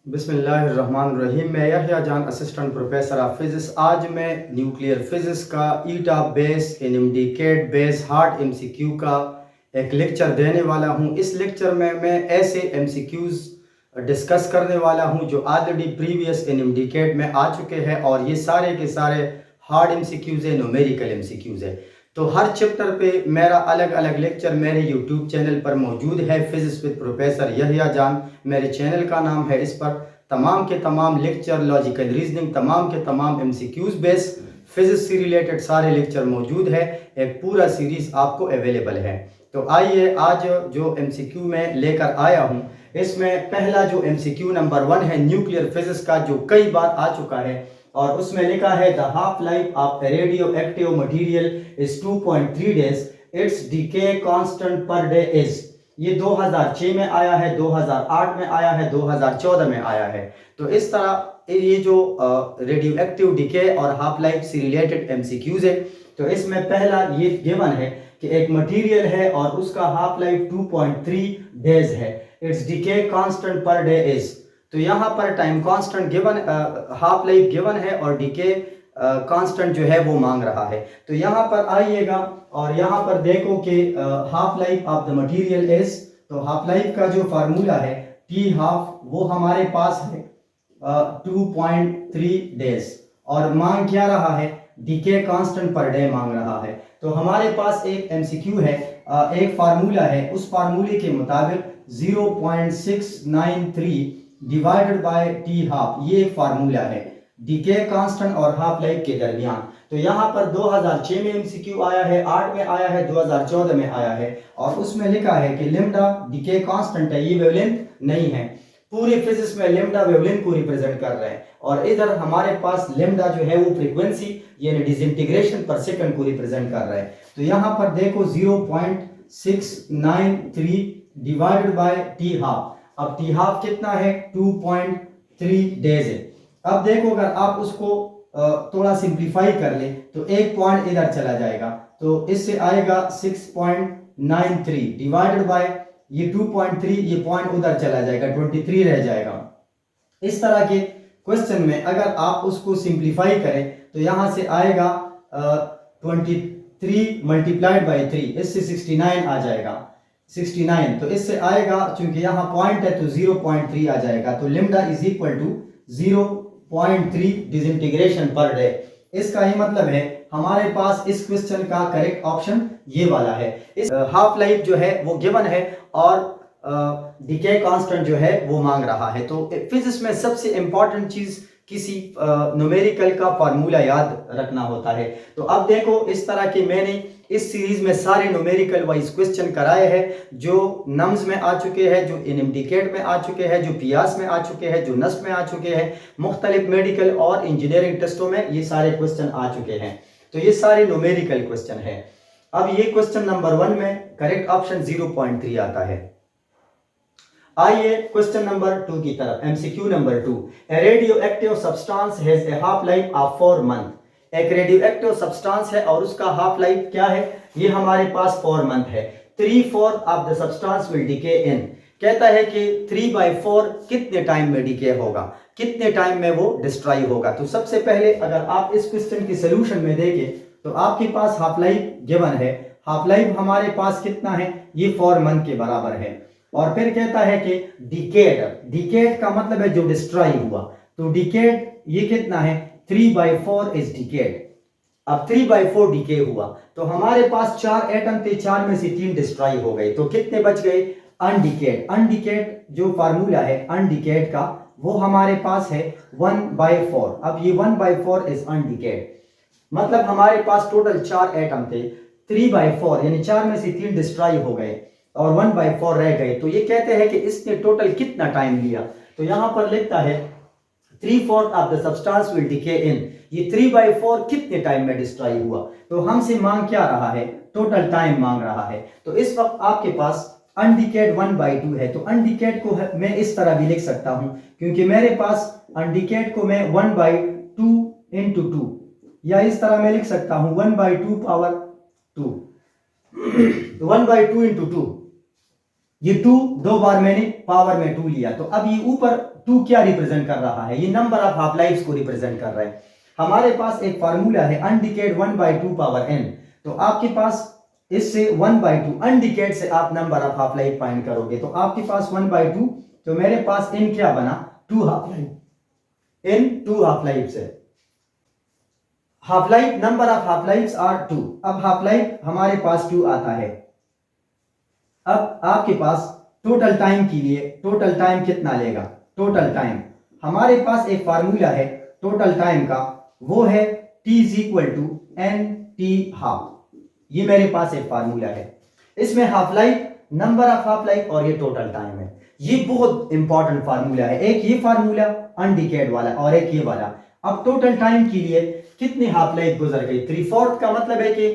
बिस्मिल्लाहिर्रहमानिर्रहीम। मैं यहया जान, असिस्टेंट प्रोफेसर ऑफ फिज़िक्स। आज मैं न्यूक्लियर फिज़िक्स का ईटा बेस इनडिकेट बेस हार्ड एमसीक्यू का एक लेक्चर देने वाला हूं। इस लेक्चर में मैं ऐसे एमसीक्यूज़ डिस्कस करने वाला हूं जो ऑलरेडी प्रीवियस इनडिकेट में आ चुके हैं, और ये सारे के सारे हार्ड एमसीक्यूज़ है, न्यूमेरिकल एमसीक्यूज़ है। तो हर चैप्टर पे मेरा अलग अलग लेक्चर मेरे यूट्यूब चैनल पर मौजूद है, फिज़िक्स विद प्रोफेसर यहया जान मेरे चैनल का नाम है। इस पर तमाम के तमाम लेक्चर, लॉजिकल रीजनिंग, तमाम के तमाम एमसीक्यूज़ बेस फिज़िक्स से रिलेटेड सारे लेक्चर मौजूद है। एक पूरा सीरीज़ आपको अवेलेबल है। तो आइए आज जो एमसीक्यू में लेकर आया हूँ, इसमें पहला जो एमसीक्यू नंबर 1 है न्यूक्लियर फिज़िक्स का, जो कई बार आ चुका है, और उसमें लिखा है the half life of A radio active material is 2.3 days, it's decay constant per day is. ये 2006 में आया है, 2008 में आया है, 2014 में आया है। तो इस तरह ये जो रेडियो एक्टिव डीके और हाफ लाइफ से रिलेटेड एमसीक्यूज है, तो इसमें पहला ये गिवन है कि एक मटेरियल है और उसका हाफ लाइफ 2.3 डेज है, it's decay constant per day is. तो यहाँ पर time constant given, half life given है और डीके कांस्टेंट जो है वो मांग रहा है। तो यहाँ पर आइएगा और यहाँ पर देखो कि half life of the material is, तो हाफ लाइफ का जो फार्मूला है टी हाफ, वो हमारे पास है 2.3 डेज, और मांग क्या रहा है, डीके कांस्टेंट पर डे मांग रहा है। तो हमारे पास एक एमसीक्यू है, एक फार्मूला है, उस फार्मूले के मुताबिक 0.693 डिवाइडेड बाय टी हाफ, ये एक फार्मूला है डीके कांस्टेंट और हाफ लाइफ के दरमियान। तो यहाँ पर 2006 में एमसीक्यू आया है, 8 में आया है, 2014 में आया है, और उसमें लिखा है कि लेम्डा डीके कांस्टेंट है, ये वेवलेंथ नहीं है। पूरी फिजिक्स में लेम्डा वेवलेंथ को रिप्रेजेंट कर रहे हैं, और इधर हमारे पास लेम्डा जो है वो फ्रीक्वेंसी यानी डिसइंटीग्रेशन पर सेकंड को रिप्रेजेंट कर रहा है। तो यहाँ पर देखो 0.693 डिवाइडेड बाय टी हाफ। अब टी हाफ कितना है, 2.3 डेज है। अब देखो अगर आप उसको थोड़ा सिंप्लीफाई कर ले तो एक पॉइंट इधर चला जाएगा, तो इससे आएगा 6.93 डिवाइडेड बाय ये 2.3, ये पॉइंट उधर चला जाएगा, 23 रह जाएगा। इस तरह के क्वेश्चन में अगर आप उसको सिंप्लीफाई करें तो यहां से आएगा 23 मल्टीप्लाइड बाई 3, इससे 69 आ जाएगा, 69। तो इससे आएगा, चूंकि यहाँ पॉइंट है तो 0.3 आ जाएगा। तो lambda is equal to 0.3 disintegration per day. इसका ही मतलब है हमारे पास इस क्वेश्चन का करेक्ट ऑप्शन ये वाला है। इस हाफ लाइफ जो है वो गिवन है और डीके कांस्टेंट जो है वो मांग रहा है। तो फिजिक्स में सबसे इंपॉर्टेंट चीज किसी न्यूमेरिकल का फार्मूला याद रखना होता है। तो अब देखो इस तरह के मैंने इस सीरीज में सारे न्यूमेरिकल वाइज क्वेश्चन कराए हैं, जो नम्स में आ चुके हैं, जो इनडिकेट में आ चुके हैं, जो पियास में आ चुके हैं, जो नस्ब में आ चुके हैं, मुख्तलिफ मेडिकल और इंजीनियरिंग टेस्टों में ये सारे क्वेश्चन आ चुके हैं। तो ये सारे न्यूमेरिकल क्वेश्चन है। अब ये क्वेश्चन नंबर 1 में करेक्ट ऑप्शन 0.3 आता है। आइए क्वेश्चन नंबर 2 की तरफ। MCQ number 2, A radio active substance has a half life of 4 month. एक रेडियो एक्टिव सब्सटेंस है और उसका हाफ लाइफ क्या है, ये हमारे पास 4 मंथ है। 3/4 of the substance will decay in. कहता है कि 3/4 कितने टाइम में डिके होगा, कितने टाइम में वो डिस्ट्रॉय होगा। तो सबसे पहले अगर आप इस क्वेश्चन की सोल्यूशन में देखें तो आपके पास हाफ लाइफ गिवन है, हाफ लाइफ हमारे पास कितना है, ये 4 मंथ के बराबर है। और फिर कहता है कि डिकेड, डिकेड का मतलब है जो डिस्ट्रॉय हुआ, तो डिकेड ये कितना है, 3/4 इज डिकेड। अब 3/4 डिके हुआ तो हमारे पास 4 एटम थे, 4 में से 3 डिस्ट्रॉय हो गए, तो कितने बच गए, अनडिकेड। अनडिकेड जो फार्मूला है अनडिकेड का वो हमारे पास है 1/4। अब ये 1/4 इज अनडिकेड, मतलब हमारे पास टोटल 4 एटम थे, 3/4 यानी 4 में से 3 डिस्ट्रॉय हो गए और 1/4 रह गए। तो ये कहते हैं कि इसने टोटल कितना टाइम लिया। तो यहां पर लिखता है 3/4 of the substance will decay in, ये 3/4 कितने टाइम में डिस्ट्रॉय हुआ। तो हमसे मांग क्या रहा है, टोटल टाइम मांग रहा है। तो इस वक्त आपके पास अनडिकेड 1/2 है, तो अनडिकेड को मैं इस तरह भी लिख सकता हूं, क्योंकि मेरे पास अनडिकेड को मैं 1/2 इंटू 2, या इस तरह मैं लिख सकता हूं 1/2 पावर 2 1/2 इंटू 2, ये 2 दो बार मैंने पावर में 2 लिया, तो अब ये ऊपर 2 क्या रिप्रेजेंट कर रहा है, ये नंबर ऑफ हाफ लाइफ को रिप्रेजेंट कर रहा है। हमारे पास एक फार्मूला है अनडिकेड 1/2 पावर n, तो आपके पास इससे 1/2 अनडिकेड से आप number of half life find करोगे, तो आपके पास 1/2, तो मेरे पास n क्या बना 2 half life, n 2 half life से half life, number of half life are 2। अब हाफ लाइफ हमारे पास 2 आता है। अब आपके पास टोटल टाइम के लिए टोटल टाइम कितना लेगा, टोटल टाइम हमारे पास एक फार्मूला है टोटल टाइम का, वो है t = nt हाफ। ये मेरे पास एक फार्मूला है, इसमें half life, number of half life और ये टोटल टाइम है। ये बहुत इंपॉर्टेंट फार्मूला है, एक ये फार्मूला अनडिकेड वाला और एक ये वाला। अब टोटल टाइम के लिए कितनी हाफ लाइफ गुजर गई, 3/4 का मतलब है कि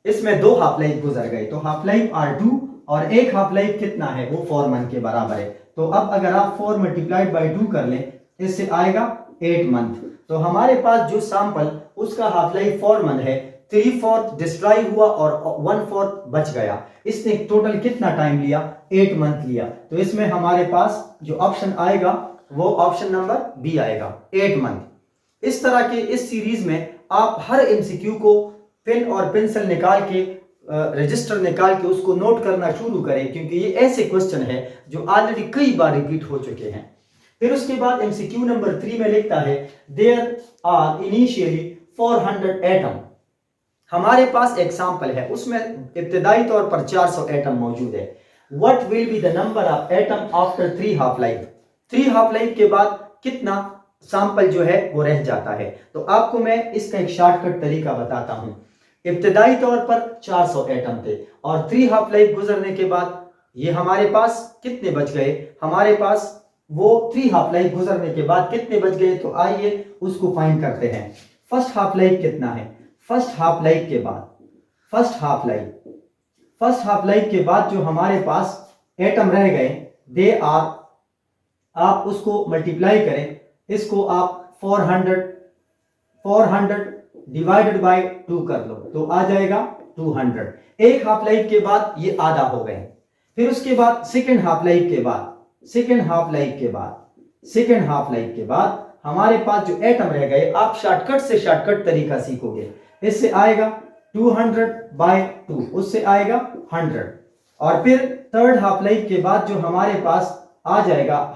इसमें 2 हाफ लाइफ गुजर गई, तो हाफ लाइफ R2 और एक हाफ लाइफ कितना है वो 4 मंथ के बराबर है। तो अब अगर आप 4 × 2 कर लें, इससे आएगा 8 मंथ। तो हमारे पास जो सैंपल उसका हाफ लाइफ 4 मंथ है, 3/4 डिस्ट्रॉय हुआ और 1/4 बच गया, इसने टोटल कितना टाइम लिया 8 मंथ लिया। तो इसमें हमारे पास जो ऑप्शन आएगा वो ऑप्शन नंबर बी आएगा, 8 मंथ। इस तरह के इस सीरीज में आप हर एमसीक्यू को पेन और पेंसिल निकाल के रजिस्टर निकाल के उसको नोट करना शुरू करें, क्योंकि ये ऐसे क्वेश्चन है जो ऑलरेडी कई बार रिपीट हो चुके हैं। फिर उसके बाद एमसीक्यू नंबर 3 में लिखता है देयर आर इनिशियली 400 एटम। हमारे पास एग्जाम्पल है, उसमें इब्तदाई तौर पर 400 एटम मौजूद है। What will be the number of atom after 3 half life, 3 half life के बाद कितना सैंपल जो है वो रह जाता है। तो आपको मैं इसका एक शॉर्टकट तरीका बताता हूं। इब्तदाई तौर पर 400 एटम थे और 3 हाफ लाइफ गुजरने के बाद ये हमारे पास कितने बच गए, हमारे पास वो 3 हाफ लाइफ गुजरने के बाद कितने बच गए, तो आइए उसको फाइंड करते हैं। फर्स्ट हाफ लाइफ कितना है, फर्स्ट हाफ लाइफ के बाद फर्स्ट हाफ लाइफ के बाद जो हमारे पास एटम रह गए दे आर, आप उसको मल्टीप्लाई करें, इसको आप 400 डिवाइडेड बाय 2 कर लो तो आ जाएगा 200। एक हाफ लाइफ के बाद ये आधा हो गए। फिर उसके बाद सेकेंड हाफ लाइफ के बाद हमारे पास जो एटम रह गए, आप शॉर्टकट तरीका सीखोगे। इससे आएगा 200/2, उससे आएगा 100। और फिर थर्ड हाफ लाइफ के बाद जो हमारे पास आ जाएगा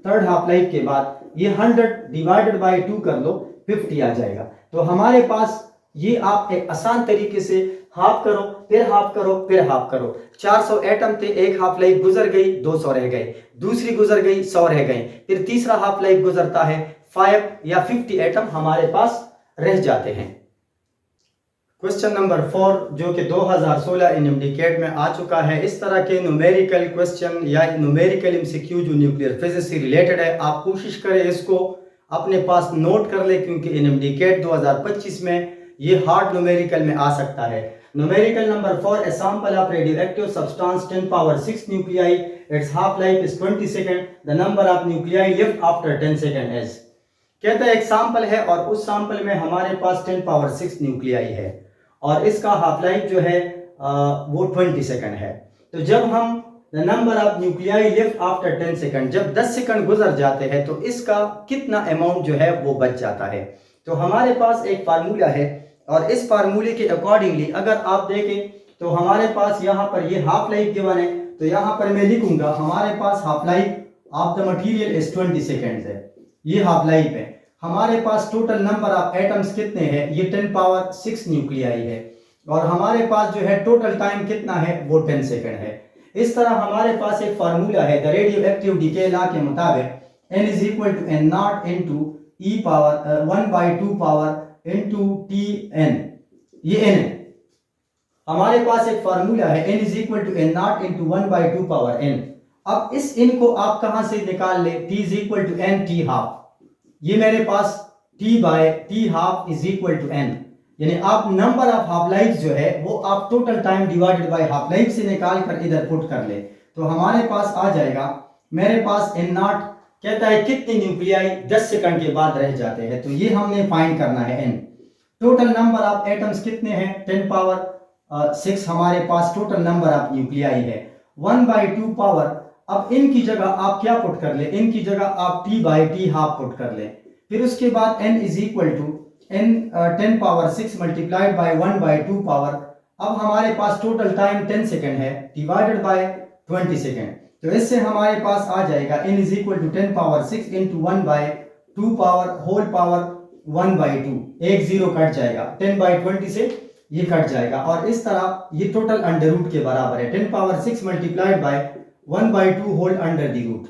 थर्ड हाफ लाइफ के बाद ये 100 डिवाइडेड बाय 2 कर लो, 50 आ जाएगा। तो हमारे पास ये आप एक आसान तरीके से हाफ करो, फिर हाफ करो, फिर हाफ करो। 400 एटम थे, एक हाफ लाइफ गुजर गई, 200 रह गए, दूसरी गुजर गई, 100 रह गए, फिर तीसरा हाफ लाइफ गुजरता है, 5 या 50 एटम हमारे पास रह जाते हैं। क्वेश्चन नंबर 4 जो कि 2016 इनडिकेट में आ चुका है। इस तरह के न्यूमेरिकल क्वेश्चन या न्यूमेरिकल एमसीक्यू जो न्यूक्लियर फिजिक्स से रिलेटेड है, आप कोशिश करें इसको अपने पास नोट कर ले, क्योंकि इनडिकेट 2025 में ये हार्ड न्यूमेरिकल में आ सकता है। Numerical number 4, a sample of radioactive substance 10⁻6 nuclei, it's half life is 20 second, the number of nuclei lift after 10 second is. कहता है एक सैंपल है और उस सैंपल में हमारे पास 10⁻6 न्यूक्लियाई है और इसका हाफ लाइफ जो है वो 20 सेकंड है। तो जब हम the number of nuclei lift after 10 second, जब 10 सेकंड गुजर जाते हैं तो इसका कितना अमाउंट जो है वो बच जाता है। तो हमारे पास एक फार्मूला है और इस फार्मूले के अकॉर्डिंगली अगर आप देखें तो हमारे पास यहाँ पर ये हाफ लाइफ गिवन है, तो यहाँ पर मैं लिखूंगा हमारे पास half life of the material is 20 second है, ये हाफ लाइफ है। हमारे पास टोटल नंबर ऑफ एटम्स कितने हैं, ये 10⁻6 न्यूक्लियाई है और हमारे पास जो है टोटल टाइम कितना है वो 10 सेकंड है। इस तरह हमारे पास एक फार्मूला है the radio active decay law के मुताबिक n = n0 into e power 1/2 power into tn, ये n है। हमारे पास एक फार्मूला है n = n0 into 1/2 power n। अब इस n को आप कहां से निकाल ले, t = n t हाफ, ये मेरे पास t/t half is equal to n, यानी आप नंबर ऑफ हाफ लाइफ जो है वो आप total time divided by half life से निकाल कर इधर पुट कर ले, तो हमारे पास आ जाएगा मेरे पास n0 कहता है कितने न्यूक्लियाई 10 सेकंड के बाद रह जाते हैं, तो ये हमने फाइंड करना है n। Total number of atoms कितने हैं 10⁻6 हमारे पास टोटल नंबर ऑफ न्यूक्लियाई है। 1/2 पावर, अब इनकी जगह आप क्या पुट कर ले, इनकी जगह आप t/t हाफ पुट कर ले। फिर उसके बाद n is equal to n 10 power 6 multiplied by 1/2 power. अब हमारे पास टोटल टाइम 10 सेकेंड है डिवाइडेड बाय 20 सेकेंड, तो इससे हमारे पास आ जाएगा n is equal to 10 power 6 into 1/2 power whole power 1/2, एक जीरो कट जाएगा, 10/20 से ये कट जाएगा और इस तरह ये टोटल अंडर रूट के बराबर है। 10 power 6 multiplied by 1/2 whole under the root,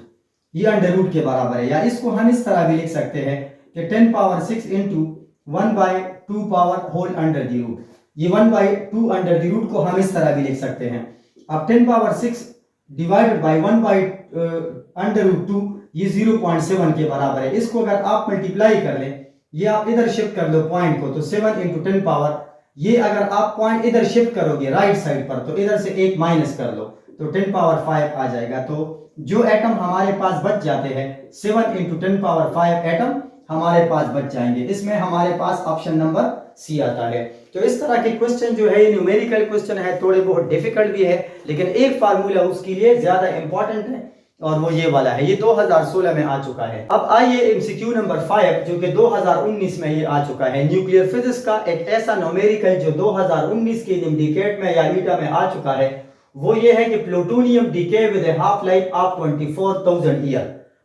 ये अंडर रूट के बराबर है। या इसको हम इस तरह भी लिख सकते हैं कि 10 power 6 into 1/2 power whole under the root, ये 1/2 अंडर दी रूट को हम इस तरह भी लिख सकते हैं। अब 10 पावर 6 डिवाइडेड बाय 1/√2, ये 0.7 के बराबर है। इसको अगर आप मल्टीप्लाई कर लें, ये आप इधर शिफ्ट कर लो पॉइंट को, तो 7 इंटू 10 पावर, ये अगर आप पॉइंट इधर शिफ्ट करोगे राइट साइड पर, तो इधर से एक माइनस कर लो तो 10 पावर 5 आ जाएगा। तो जो एटम हमारे पास बच जाते हैं 7 इंटू 10 पावर 5 एटम हमारे पास बच जाएंगे। इसमें हमारे पास ऑप्शन नंबर सी आता है। तो इस तरह के क्वेश्चन जो है ये न्यूमेरिकल क्वेश्चन है, थोड़े बहुत डिफिकल्ट भी है, लेकिन एक फार्मूला उसके लिए ज्यादा इंपॉर्टेंट है और वो ये वाला है, ये 2016 में आ चुका है। अब आइए एमसीक्यू नंबर 5 जो कि 2019 में ये आ चुका है। न्यूक्लियर फिजिक्स का एक ऐसा न्यूमेरिकल जो 2019 के निम्नलिखित में या मीटा में आ चुका है, वो ये है कि plutonium decay with a half life of 24,000 year.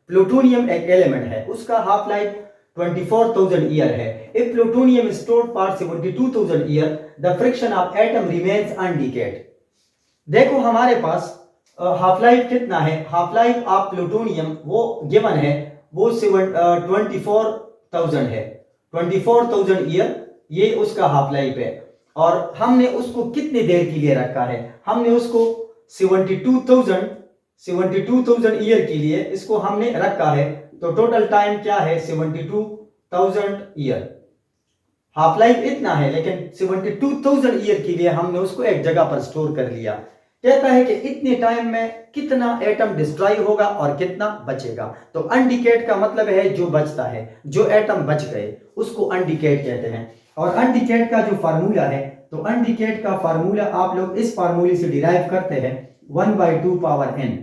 Plutonium एक एलिमेंट है, उसका हाफ लाइफ 24,000 ईयर है। If plutonium stored for 72,000 year, the fraction of atom remains undecayed. देखो हमारे पास हाफ लाइफ कितना है, हाफ लाइफ ऑफ प्लूटोनियम वो गिवन है, वो 24,000 है, 24,000 ईयर ये उसका हाफ लाइफ है। और हमने उसको कितनी देर के लिए रखा है, हमने उसको 72,000 ईयर के लिए इसको हमने रखा है। तो टोटल टाइम क्या है 72,000 ईयर, हाफ लाइफ इतना है, लेकिन 72,000 ईयर के लिए हमने उसको एक जगह पर स्टोर कर लिया। कहता है कि इतने टाइम में कितना एटम डिस्ट्रॉय होगा और कितना बचेगा। तो अनडिकेट का मतलब है जो बचता है, जो एटम बच गए उसको अनडिकेट कहते हैं। और अनडिकेट का जो फार्मूला है, तो अनडिकेट का फार्मूला आप लोग इस फार्मूले से डिराइव करते हैं 1/2 पावर n,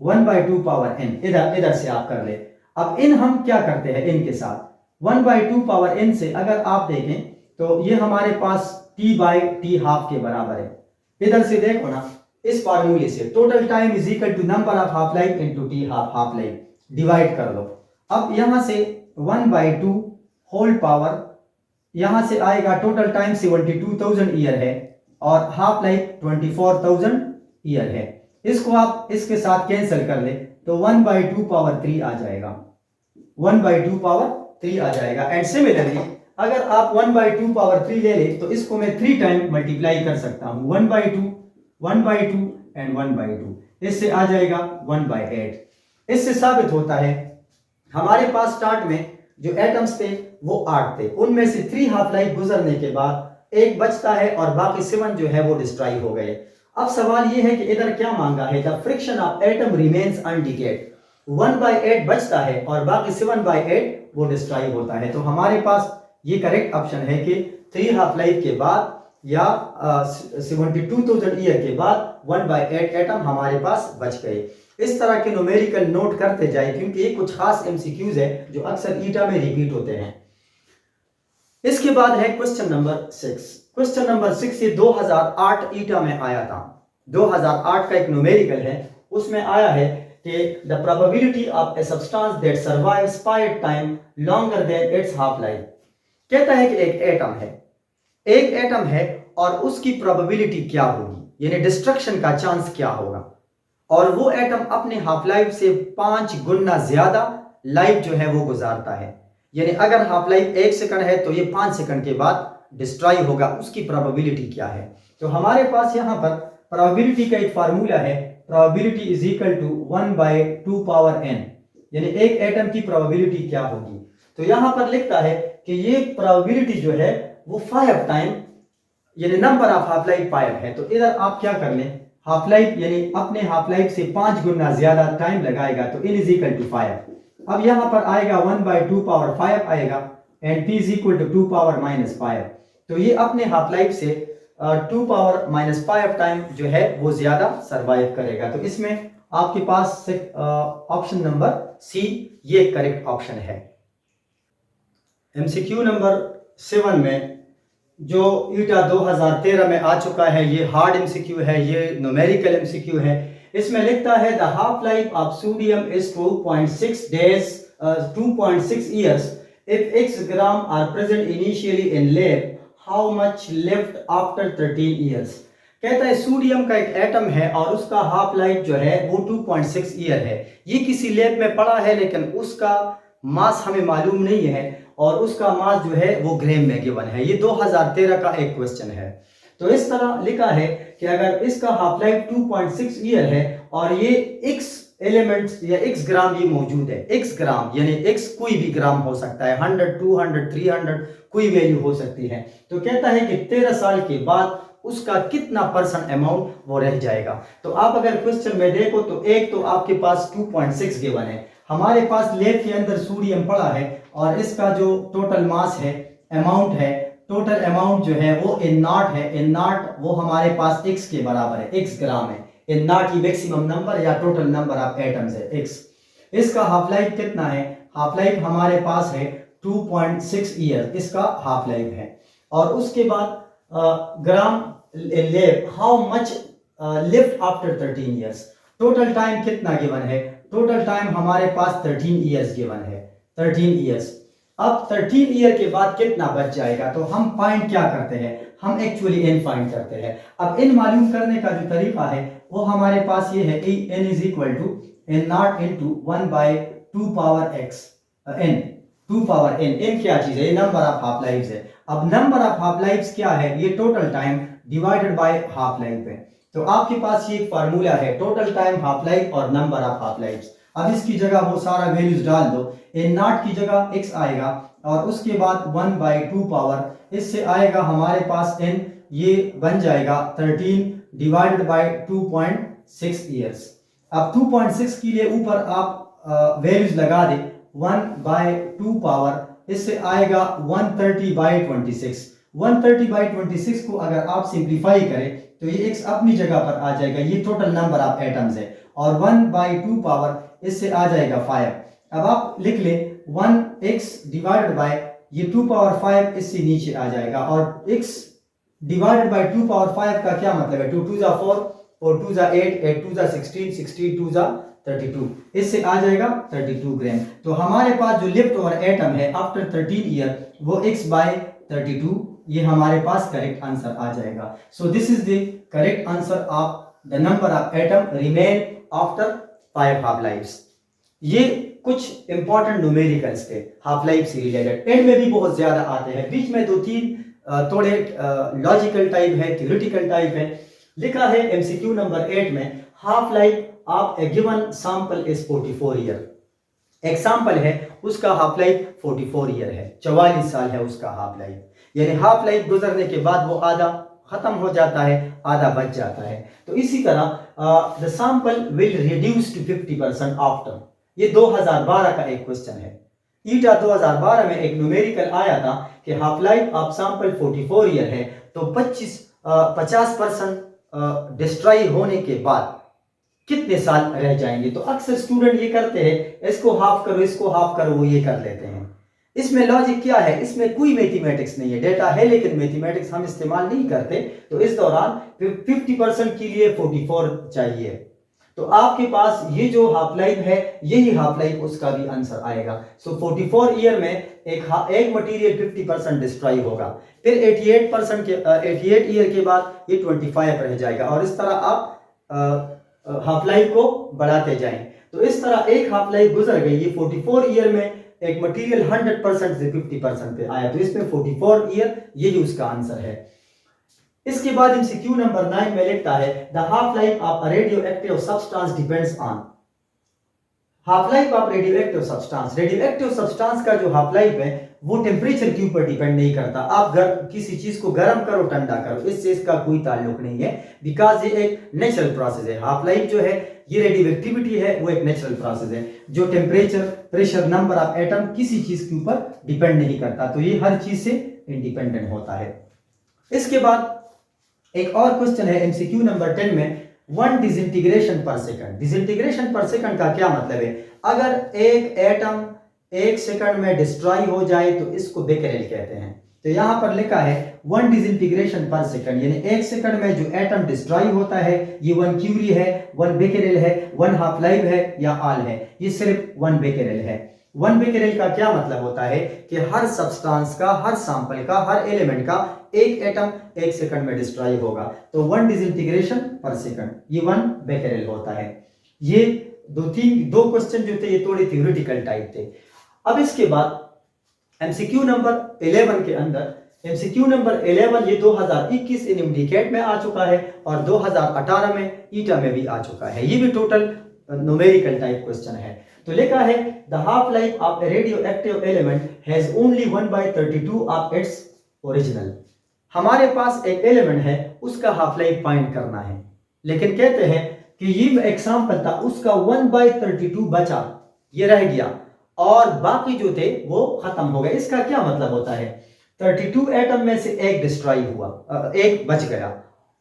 1/2 पावर n, इधर से आप कर ले। अब इन हम क्या करते हैं, इनके साथ 1/2 पावर n से अगर आप देखें तो ये हमारे पास t/t हाफ के बराबर है। इधर से देखो ना, इस फार्मूले से total time is equal to number of half life into T half life, divide कर लो। अब यहां से 1/2 होल पावर, यहां से आएगा टोटल टाइम 72,000 ईयर है और हाफ लाइफ 24,000 ईयर है। इसको आप इसके साथ कैंसिल कर ले तो 1/2 पावर 3 आ जाएगा, 1/2 पावर 3 आ जाएगा। एंड सिमिलरली अगर आप 1/2 पावर 3 ले ले तो इसको मैं 3 टाइम मल्टीप्लाई कर सकता हूं, 1/2 एंड 1/2, इससे आ जाएगा 1/8। इससे साबित होता है हमारे पास स्टार्ट में जो एटम्स थे वो 8 थे, उनमें से 3 हाफ लाइफ गुजरने के बाद एक बचता है और बाकी 7 जो है वो डिस्ट्रॉय हो गए। अब सवाल ये है कि इधर क्या मांगा है, the fraction of atom remains undecayed, 1/8 बचता है और बाकी 7/8 वो डिस्ट्रॉय होता है। तो हमारे पास ये करेक्ट ऑप्शन है कि 3 हाफ लाइफ के बाद या 72,000 ईयर के बाद 1/8 एटम हमारे पास बच गए। इस तरह के न्यूमेरिकल नोट करते जाए क्योंकि ये कुछ खास एमसीक्यूज है जो अक्सर ईटा में रिपीट होते हैं। इसके बाद है क्वेश्चन नंबर 6। क्वेश्चन नंबर 6 ये 2008 ईटा में आया था, 2008 का एक न्यूमेरिकल है, उसमें आया है कि the probability of a substance that survives far time longer than it's half life. कहता है कि एक एटम है और उसकी प्रोबेबिलिटी क्या होगी, यानी डिस्ट्रक्शन का चांस क्या होगा, और वो एटम अपने हाफ लाइफ से 5 गुना ज्यादा लाइफ जो है वो गुजारता है। यानी अगर हाफ लाइफ 1 सेकंड है तो ये 5 सेकंड के बाद डिस्ट्रॉय होगा, उसकी प्रोबेबिलिटी क्या है। तो हमारे पास यहाँ पर प्रोबेबिलिटी का एक फार्मूला है, probability is equal to 1/2 power n, यानी एक एटम की प्रोबेबिलिटी क्या होगी। तो यहाँ पर लिखता है कि ये प्रोबेबिलिटी जो है वो 5 टाइम, यानी नंबर ऑफ हाफ लाइफ 5 है। तो इधर आप क्या कर लें, हाफ लाइफ यानी अपने हाफ लाइफ से 5 गुना ज्यादा टाइम लगाएगा तो n इज इक्वल टू 5। अब यहां पर आएगा 1/2 पावर 5 आएगा and p is equal to 2 power -5। तो ये अपने हाफ लाइफ से 2⁻⁵ टाइम जो है वो ज्यादा सरवाइव करेगा। तो इसमें आपके पास ऑप्शन नंबर सी ये करेक्ट ऑप्शन है। एमसीक्यू नंबर 7 में जो ईटा 2013 में आ चुका है, ये हार्ड एमसीक्यू है, ये न्यूमेरिकल एमसीक्यू है। इसमें लिखता है the half life of sodium is 2.6 years। If X gram are present initially in lab, how much left after 13 years? कहता है सोडियम का एक एटम है और उसका हाफ लाइफ जो है वो 2.6 ईयर है। ये किसी लैब में पड़ा है लेकिन उसका मास हमें मालूम नहीं है और उसका मास जो है वो ग्राम में गिवन है। ये 2013 का एक क्वेश्चन है। तो इस तरह लिखा है कि अगर इसका हाफ लाइफ 2.6 ईयर है और ये x एलिमेंट्स या x ग्राम ये मौजूद है, x ग्राम यानी x कोई भी ग्राम हो सकता है, 100, 200, 300 कोई वैल्यू हो सकती है। तो कहता है कि 13 साल के बाद उसका कितना % अमाउंट वो रह जाएगा। तो आप अगर क्वेश्चन में देखो तो एक तो आपके पास 2.6 गिवन है, हमारे पास लेब के अंदर सोडियम पड़ा है और इसका जो टोटल मास है, अमाउंट है, टोटल अमाउंट जो है वो n0 है। n0 वो हमारे पास x के बराबर है, x ग्राम है। n0 की मैक्सिमम नंबर या टोटल नंबर ऑफ एटम्स है x। इसका हाफ लाइफ कितना है? हाफ लाइफ हमारे पास है 2.6 ईयर, इसका हाफ लाइफ है। और उसके बाद gram lab how much left after 13 years, total time कितना गिवन है? टोटल टाइम हमारे पास 13 ईयर्स गिवन है, 13 ईयर्स। अब 13 ईयर के बाद कितना बच जाएगा? तो हम फाइंड क्या करते हैं? हम एक्चुअली n फाइंड करते हैं। अब n मालूम करने का जो तरीका है वो हमारे पास ये है कि n is equal to n0 into 1/2 power x n, 2 power n। n क्या चीज है? ये नंबर ऑफ हाफ लाइव्स है। अब नंबर ऑफ हाफ लाइव्स क्या है? ये total time divided by half life है। तो आपके पास ये एक फार्मूला है, टोटल टाइम हाफ लाइफ और नंबर ऑफ हाफ लाइव्स। अब इसकी जगह वो सारा वैल्यूज डाल दो, n0 की जगह x आएगा और उसके बाद 1/2 पावर, इससे आएगा हमारे पास n, ये बन जाएगा 13 डिवाइडेड बाय 2.6 ईयर्स। अब 2.6 के लिए ऊपर आप वैल्यूज लगा दे, 1/2 पावर, इससे आएगा 130/26। 130/26 को अगर आप सिंप्लीफाई करें तो ये x अपनी जगह पर आ जाएगा, ये टोटल नंबर ऑफ एटम्स है। और 1/2 पावर इससे आ जाएगा 5। अब आप लिख ले 1x डिवाइडेड बाय ये 2 पावर 5 इससे नीचे आ जाएगा। और x डिवाइडेड बाय 2 पावर 5 का क्या मतलब है? 2 2 जा 4, 4 2 जा 8, 8 2 जा 16, 16 2 जा 32, इससे आ जाएगा 32 ग्राम। तो हमारे पास जो लिफ्ट ओवर एटम है आफ्टर 13 ईयर वो x/32, ये हमारे पास करेक्ट आंसर आ जाएगा। So this is the correct answer of the number of atom remain after 5 half lives. ये कुछ इंपॉर्टेंट न्यूमेरिकल्स थे हाफ लाइफ से रिलेटेड। एंड में भी बहुत ज्यादा आते हैं, बीच में 2-3 थोड़े लॉजिकल टाइप है, थ्योरेटिकल टाइप है। लिखा है एमसीक्यू नंबर 8 में half life of A given sample is 44 year. एक सैंपल है उसका हाफ लाइफ 44 ईयर है, 44 साल है उसका हाफ लाइफ। यानी हाफ लाइफ गुजरने के बाद वो आधा खत्म हो जाता है, आधा बच जाता है। तो इसी तरह the sample will reduce to 50% after, ये 2012 का एक क्वेश्चन है। ईटा 2012 में एक न्यूमेरिकल आया था कि half life of sample 44 year है, तो 50% डिस्ट्रॉय होने के बाद कितने साल रह जाएंगे? तो अक्सर स्टूडेंट ये करते हैं, इसको हाफ करो, इसको हाफ करो, वो ये कर लेते हैं। इसमें लॉजिक क्या है? इसमें कोई मैथमेटिक्स नहीं है, डेटा है लेकिन मैथमेटिक्स हम इस्तेमाल नहीं करते। तो इस दौरान 50% के लिए 44 चाहिए। तो आपके पास ये जो हाफ लाइफ है, यही हाफ लाइफ उसका भी आंसर आएगा। सो 44 ईयर में एक मटेरियल 50% डिस्ट्रॉय होगा, फिर 88 ईयर के बाद ये 25 रह जाएगा और इस तरह आप हाफ लाइफ को बढ़ाते जाएं। तो इस तरह एक हाफ लाइफ गुजर गई, ये 44 ईयर में एक मटेरियल 100% से 50% पे आया, तो इसमें 44 ईयर यही उसका आंसर है। इसके बाद एमसीक्यू नंबर 9 में लिखता है the half life of a radio active substance depends on. Half life of radio active substance, radio active substance का जो हाफ लाइफ है वो टेम्परेचर के ऊपर डिपेंड नहीं करता। आप किसी चीज को गर्म करो, ठंडा करो, इससे इसका कोई ताल्लुक नहीं है, बिकॉज ये एक नेचुरल प्रोसेस है। हाफ लाइफ जो है ये रेडियो एक्टिविटी है, वो एक नेचुरल प्रोसेस है जो temperature, pressure, number of atom किसी चीज के ऊपर डिपेंड नहीं करता। तो ये हर चीज से इंडिपेंडेंट होता है। इसके बाद एक और क्वेश्चन है एमसीक्यू नंबर 10 में, 1 डिसइंटीग्रेशन पर सेकंड। डिसइंटीग्रेशन पर सेकंड का क्या मतलब है? अगर एक एटम 1 सेकंड में डिस्ट्रॉय हो जाए तो इसको बेकेरेल कहते हैं। तो यहां पर लिखा है 1 डिसइंटीग्रेशन पर सेकंड, यानी 1 सेकंड में जो एटम डिस्ट्रॉय होता है ये 1 क्यूरी है, 1 बेकेरेल है, 1 हाफ लाइफ है या आल है, ये सिर्फ 1 बेकेरेल है। 1 बेकेरेल का क्या मतलब होता है कि हर सब्सटेंस का, हर सैंपल का, हर एलिमेंट का एक एटम 1 सेकंड में डिस्ट्रॉय होगा। तो 1 डिसइंटीग्रेशन पर सेकंड, ये 1 बेकेरेल होता है। ये दो क्वेश्चन जो थे ये थोड़े थ्योरेटिकल टाइप थे। अब इसके बाद एमसीक्यू नंबर 11 के अंदर, एमसीक्यू नंबर 11 ये 2021 इन इंडिकेट में आ चुका है और 2018 में ईटा में भी आ चुका है। ये भी टोटल न्यूमेरिकल टाइप क्वेश्चन है। तो लिखा है the half life of A radio active element has only 1/32 of its original. हमारे पास एक एलिमेंट है, उसका हाफ लाइफ फाइंड करना है, लेकिन कहते हैं कि ये एग्जांपल था, उसका 1/32 बचा, ये रह गया और बाकी जो थे वो खत्म हो गए। इसका क्या मतलब होता है? 32 एटम में से एक डिस्ट्रॉय हुआ, एक बच गया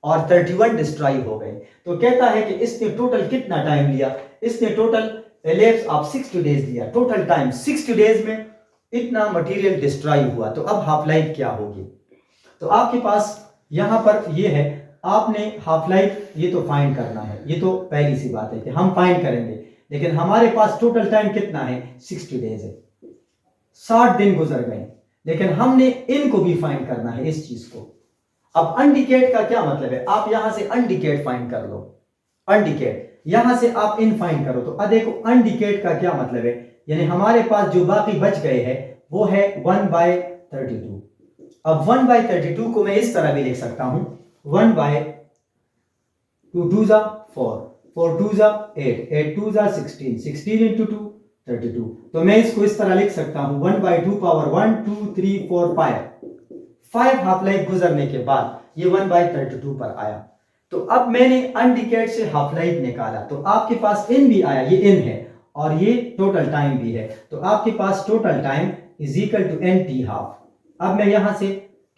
और 31 डिस्ट्रॉय हो गए। तो कहता है कि इसने टोटल कितना टाइम लिया? इसने टोटल elapse ऑफ 60 डेज लिया। टोटल टाइम 60 डेज में इतना मटेरियल डिस्ट्रॉय हुआ। तो अब हाफ लाइफ क्या होगी? तो आपके पास यहां पर ये है, आपने हाफ लाइफ ये तो फाइंड करना है, ये तो पहली सी बात है कि हम फाइंड करेंगे, लेकिन हमारे पास टोटल टाइम कितना है? 60 डेज है, 60 दिन गुजर गए, लेकिन हमने इनको भी फाइंड करना है, इस चीज को। अब अनडिकेट का क्या मतलब है? आप यहां से अनडिकेट फाइंड कर लो, अनडिकेट, यहां से आप इन फाइंड करो। तो अब देखो अनडिकेट का क्या मतलब है, यानी हमारे पास जो बाकी बच गए हैं वो है 1/32। अब 1/32 को मैं इस तरह भी लिख सकता हूं, 1/2 2 जा 4, 4 2 जा 8, 8 2 जा 16, 16 इंटू 2 32। तो मैं इसको इस तरह लिख सकता हूं 1/2 पावर 1 2 3 4 5 हाफ लाइफ गुजरने के बाद ये 1/32 पर आया। तो अब मैंने अनडिकेट से हाफ लाइफ निकाला, तो आपके पास इन भी आया, ये इन है और ये टोटल टाइम भी है। तो आपके पास total time is equal to N T half. अब मैं यहां से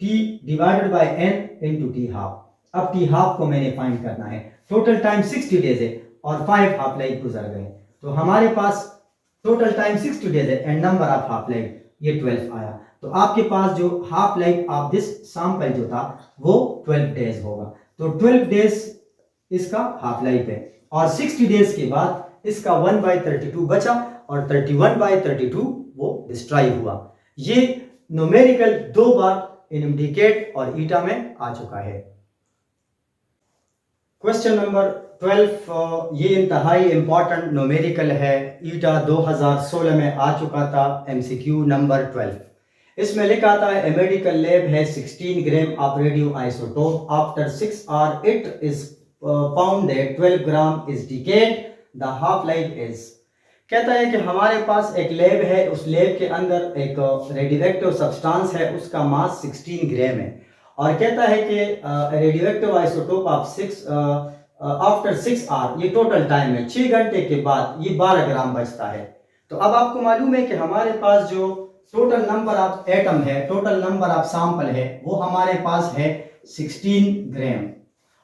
t divided by n into T half, अब टी हाफ को मैंने फाइंड करना है। टोटल टाइम 60 डेज है और 5 हाफ लाइफ गुजर गए, तो हमारे पास टोटल टाइम 60 डेज है and number of half life ये 12 आया। तो आपके पास जो half life of this sample जो था वो 12 डेज होगा। तो 12 डेज इसका हाफ लाइफ है और 60 डेज के बाद इसका 1/32 बचा और 31/32 वो डिस्ट्रॉय हुआ। ये न्यूमेरिकल 2 बार इन इंडिकेट और ईटा में आ चुका है। क्वेश्चन नंबर 12 ये इंतहाई इंपॉर्टेंट न्यूमेरिकल है, ईटा 2016 में आ चुका था, एमसीक्यू नंबर 12। इसमें लिखा था ए मेडिकल लैब है 16 gram of radio isotope after 6 hour it is found that 12 gram is decade, the half life is. कहता है कि हमारे पास एक लैब है, उस लैब के अंदर एक रेडियोएक्टिव सब्सटेंस है, उसका मास 16 ग्राम है और कहता है कि radioactive isotope of 6 after 6 hour, ये टोटल टाइम है 6 घंटे के बाद ये 12 ग्राम बचता है। तो अब आपको मालूम है कि हमारे पास जो टोटल नंबर ऑफ एटम है, टोटल नंबर ऑफ सैंपल है, वो हमारे पास है 16 ग्राम।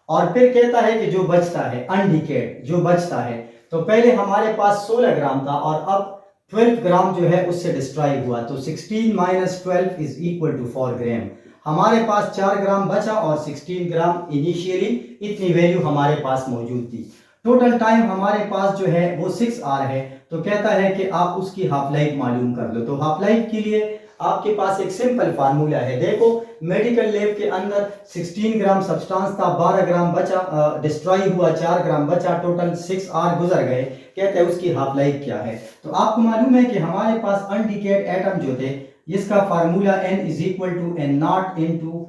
और फिर कहता है कि जो बचता है अनडिकेड, जो बचता है, तो पहले हमारे पास 16 ग्राम था और अब 12 ग्राम जो है उससे डिस्ट्रॉय हुआ, तो 16 माइनस 12 इज इक्वल टू 4 ग्राम। हमारे पास 4 ग्राम बचा और 16 ग्राम इनिशियली इतनी वैल्यू हमारे पास मौजूद थी। टोटल टाइम हमारे पास जो है वो 6 आवर है, तो कहता है कि आप उसकी हाफ लाइफ मालूम कर लो। तो हाफ लाइफ के लिए आपके पास एक सिंपल फार्मूला है। देखो मेडिकल लैब के अंदर 16 ग्राम सब्सटेंस था, 12 ग्राम बचा, डिस्ट्रॉय हुआ, 4 ग्राम बचा, टोटल 6 आवर गुजर गए, कहते हैं उसकी हाफ लाइफ क्या है। तो आपको मालूम है कि हमारे पास अनडिकेड एटम जो थे इसका formula n is equal to N not into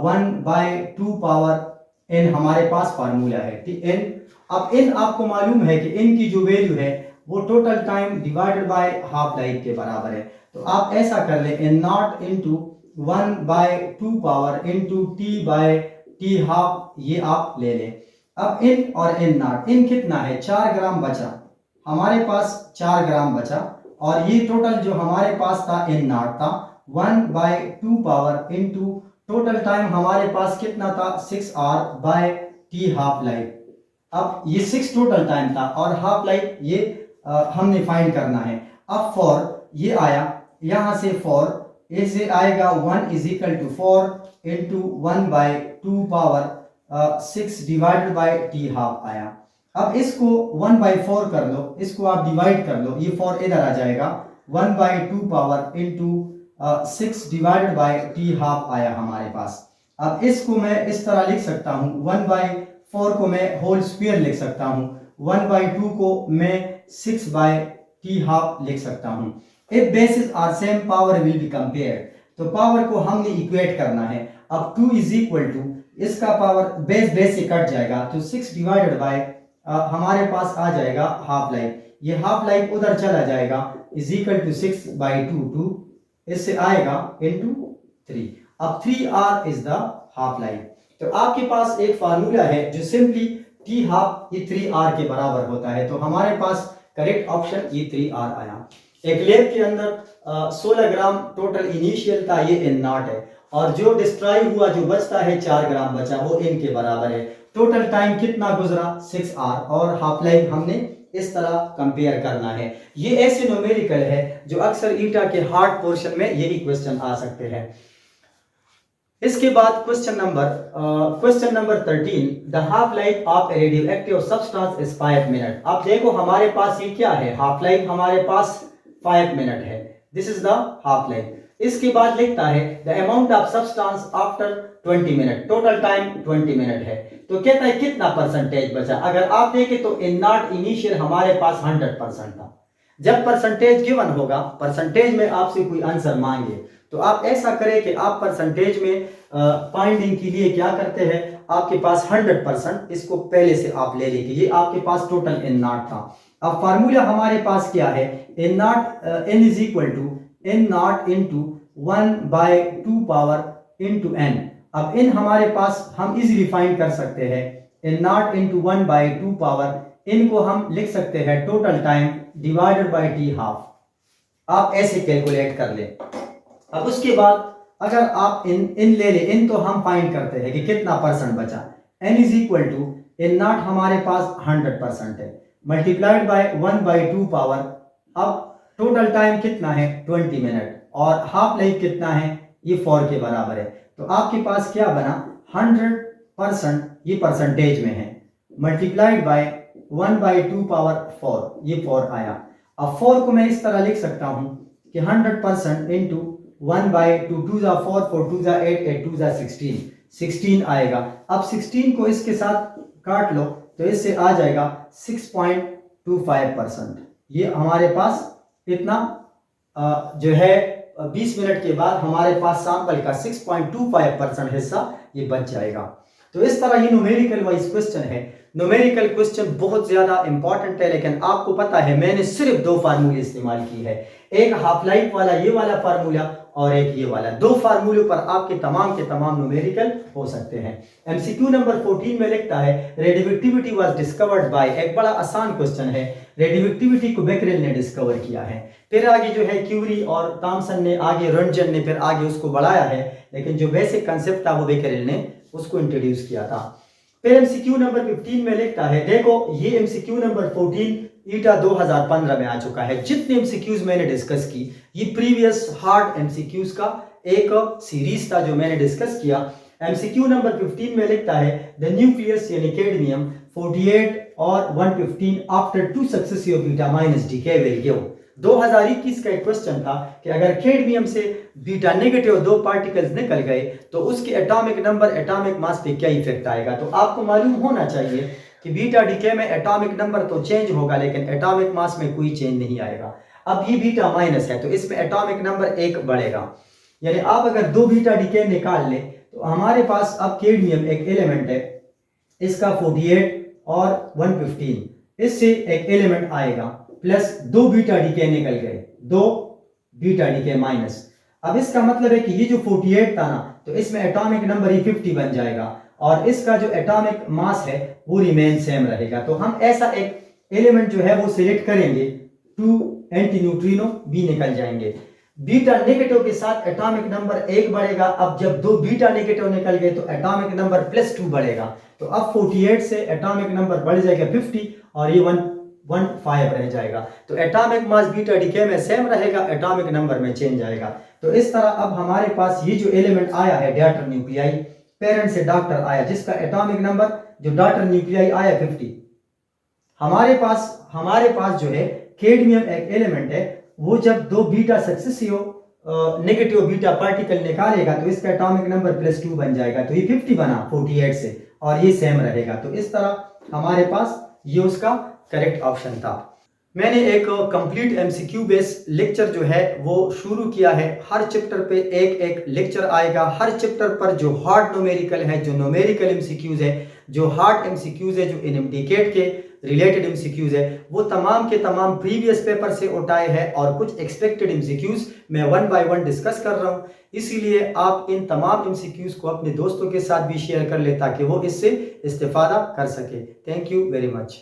1/2 power n हमारे पास फार्मूला है, ठीक n। अब n आपको मालूम है कि n की जो वैल्यू है वो total time divided by half life के बराबर है। तो आप ऐसा कर ले N not into 1/2 power into t half, ये आप ले लें। अब n और n नॉट, n कितना है 4 ग्राम बचा, हमारे पास 4 ग्राम बचा और ये टोटल जो हमारे पास था n नॉट था 1/2 पावर इंटू टोटल टाइम हमारे पास कितना था 6 hour by T half life. अब ये 6 टोटल टाइम था और हाफ लाइफ ये हमने फाइंड करना है। अब फॉर ये आया, यहाँ से फॉर ऐसे आएगा 1 is equal to 4 into 1/2 divided by T half आया। अब इसको 1/4 कर लो, इसको आप डिवाइड कर लो, ये 4 इधर आ जाएगा, 1/2 into 6 divided by T half आया हमारे पास। अब इसको मैं इस तरह लिख सकता हूँ, 1/4 को मैं होल स्क्वायर लिख सकता हूँ, 1/2 को मैं 6/t हाफ लिख सकता हूँ। If basis are same power will be compared, तो पावर को हमने इक्वेट करना है। अब 2 इज इक्वल टू, इसका पावर बेस से कट जाएगा तो 6 डिवाइडेड बाय हमारे पास आ जाएगा हाफ लाइफ, ये हाफ लाइफ उधर चला जाएगा, इज इक्वल टू 6/2, इससे आएगा इंटू 3। अब 3r is the half life. तो आपके पास एक फार्मूला है जो सिंपली टी हाफ ये 3r के बराबर होता है, तो हमारे पास करेक्ट ऑप्शन ये 3r आया। एक लेब के अंदर 16 ग्राम टोटल इनिशियल था, ये n0 है, और जो डिस्ट्रॉय हुआ जो बचता है 4 ग्राम बचा, वो n के बराबर है। टोटल टाइम कितना गुजरा 6r, और हाफ लाइफ हमने इस तरह कंपेयर करना है। ये ऐसे न्यूमेरिकल है जो अक्सर ईटा के हार्ड पोर्शन में यही क्वेश्चन आ सकते हैं। इसके बाद question number 13, the half life of A radio active substance is 5 minute. अब देखो हमारे पास ये क्या है, हाफ लाइफ हमारे पास 5 मिनट है, this is the half life. इसके बाद लिखता है the amount of substance after 20 minute, total time 20 minute है, तो कहता है कितना परसेंटेज बचा। अगर आप देखें तो n0 इनिशियल हमारे पास 100% था। जब परसेंटेज गिवन होगा, परसेंटेज में आपसे कोई आंसर मांगे, तो आप ऐसा करें कि आप परसेंटेज में फाइंडिंग के लिए क्या करते हैं, आपके पास 100%, इसको पहले से आप ले लेंगे, ये आपके पास टोटल n0 था। अब फार्मूला हमारे पास क्या है, n is equal to n0 into 1/2 power into n। अब n हमारे पास हम इजीली फाइंड कर सकते हैं, n0 इंटू 1/2 पावर, n को हम लिख सकते हैं total time divided by T half. आप ऐसे कैलकुलेट कर ले। अब उसके बाद अगर आप इन ले ले, इन तो हम फाइंड करते हैं कि कितना परसेंट बचा, n is equal to n0 हमारे पास 100% है, मल्टीप्लाइड बाय 1/2 पावर। अब टोटल टाइम कितना है 20 मिनट, और हाफ लाइफ कितना है, ये 4 के बराबर है, तो आपके पास क्या बना 100%, ये परसेंटेज में है, मल्टीप्लाइड बाय 1/2 पावर 4, ये 4 आया। अब 4 को मैं इस तरह लिख सकता हूं कि 100% इंटू 1/2, 2 जा 4, 4 2 जा 8, 8 2 जा 16 आएगा। अब 16 को इसके साथ काट लो तो इससे आ जाएगा 6.25%। ये हमारे पास इतना जो है 20 मिनट के बाद हमारे पास सैंपल का 6.25% हिस्सा ये बच जाएगा। तो इस तरह ये न्यूमेरिकल वाइज क्वेश्चन है। न्यूमेरिकल क्वेश्चन बहुत ज्यादा इंपॉर्टेंट है, लेकिन आपको पता है मैंने सिर्फ 2 फार्मूले इस्तेमाल की है, एक हाफ लाइफ वाला ये वाला फार्मूला और एक ये वाला। 2 फार्मूलों पर आपके तमाम के तमाम न्यूमेरिकल हो सकते हैं। एमसीक्यू नंबर 14 में लिखता है रेडियोएक्टिविटी वाज डिस्कवर्ड बाय, एक बड़ा आसान क्वेश्चन है, रेडियोएक्टिविटी को बेकरेल ने डिस्कवर किया है। फिर आगे जो है क्यूरी और थॉमसन ने, आगे रंजन ने फिर आगे उसको बढ़ाया है, लेकिन जो बेसिक कंसेप्ट था वो बेकरेल ने उसको इंट्रोड्यूस किया था। फिर एमसीक्यू नंबर 15 में लिखता है, देखो ये एमसीक्यू नंबर 14 ईटा 2015 में आ चुका है। जितने एमसीक्यूज मैंने डिस्कस की, ये प्रीवियस हार्ड एमसीक्यूज का एक सीरीज था जो मैंने डिस्कस किया। एमसीक्यू नंबर 15 में लिखता है द न्यूक्लियस यानी कैडमियम 48 और 115 after 2 successive beta minus decay will give. 2021 का एक क्वेश्चन था कि अगर कैडमियम से बीटा नेगेटिव 2 पार्टिकल्स निकल गए तो उसके एटॉमिक नंबर, एटॉमिक मास पे क्या इफेक्ट आएगा। तो आपको मालूम होना चाहिए कि बीटा डीके में एटॉमिक नंबर तो चेंज होगा लेकिन एटॉमिक मास में कोई चेंज नहीं आएगा। अब ये बीटा माइनस है तो इसमें एटॉमिक नंबर 1 बढ़ेगा, यानी आप अगर 2 बीटा डीके निकाल ले तो हमारे पास अब कैडमियम एक एलिमेंट है, इसका 48 और 115, इससे एक एलिमेंट आएगा प्लस 2 बीटा डीके निकल गए, 2 बीटा डीके माइनस। अब इसका मतलब है कि ये जो 48 था ना, तो इसमें एटॉमिक नंबर ही 50 बन जाएगा और इसका जो एटॉमिक मास है वो रिमेन सेम रहेगा। तो हम ऐसा एक एलिमेंट जो है वो सिलेक्ट करेंगे, 2 एंटी न्यूट्रिनो भी निकल जाएंगे। बीटा नेगेटिव के साथ एटॉमिक नंबर 1 बढ़ेगा। अब जब 2 बीटा नेगेटिव निकल गए तो एटॉमिक नंबर +2 बढ़ेगा। तो अब 48 से एटॉमिक नंबर बढ़ जाएगा 50 और ये 115 रह जाएगा। तो एटॉमिक मास बीटा डीके में सेम रहेगा, एटॉमिक नंबर में चेंज आएगा। तो इस तरह अब हमारे पास ये जो एलिमेंट आया है डॉटर न्यूक्लियाई, पेरेंट से डॉटर आया, जिसका एटॉमिक नंबर जो डॉटर न्यूक्लियाई आया 50। हमारे पास जो है कैडमियम एक एलिमेंट है, वो जब 2 beta successive negative beta particle निकालेगा तो इसका एटॉमिक नंबर +2 बन जाएगा। तो ये 50 बना 48 से और ये सेम रहेगा। तो इस तरह हमारे पास ये उसका करेक्ट ऑप्शन था। मैंने एक कंप्लीट एमसीक्यू बेस लेक्चर जो है वो शुरू किया है। हर चैप्टर पे एक एक लेक्चर आएगा। हर चैप्टर पर जो हार्ड न्यूमेरिकल है, जो न्यूमेरिकल एमसीक्यूज है, जो हार्ड एमसीक्यूज है, जो एनएमटीकेट के रिलेटेड एमसीक्यूज है, वो तमाम के तमाम प्रीवियस पेपर से उठाए हैं और कुछ एक्सपेक्टेड एमसीक्यूज मैं 1 बाय 1 डिस्कस कर रहा हूँ। इसीलिए आप इन तमाम एमसीक्यूज को अपने दोस्तों के साथ भी शेयर कर ले ताकि वो इससे इस्तेफादा कर सके। Thank you very much.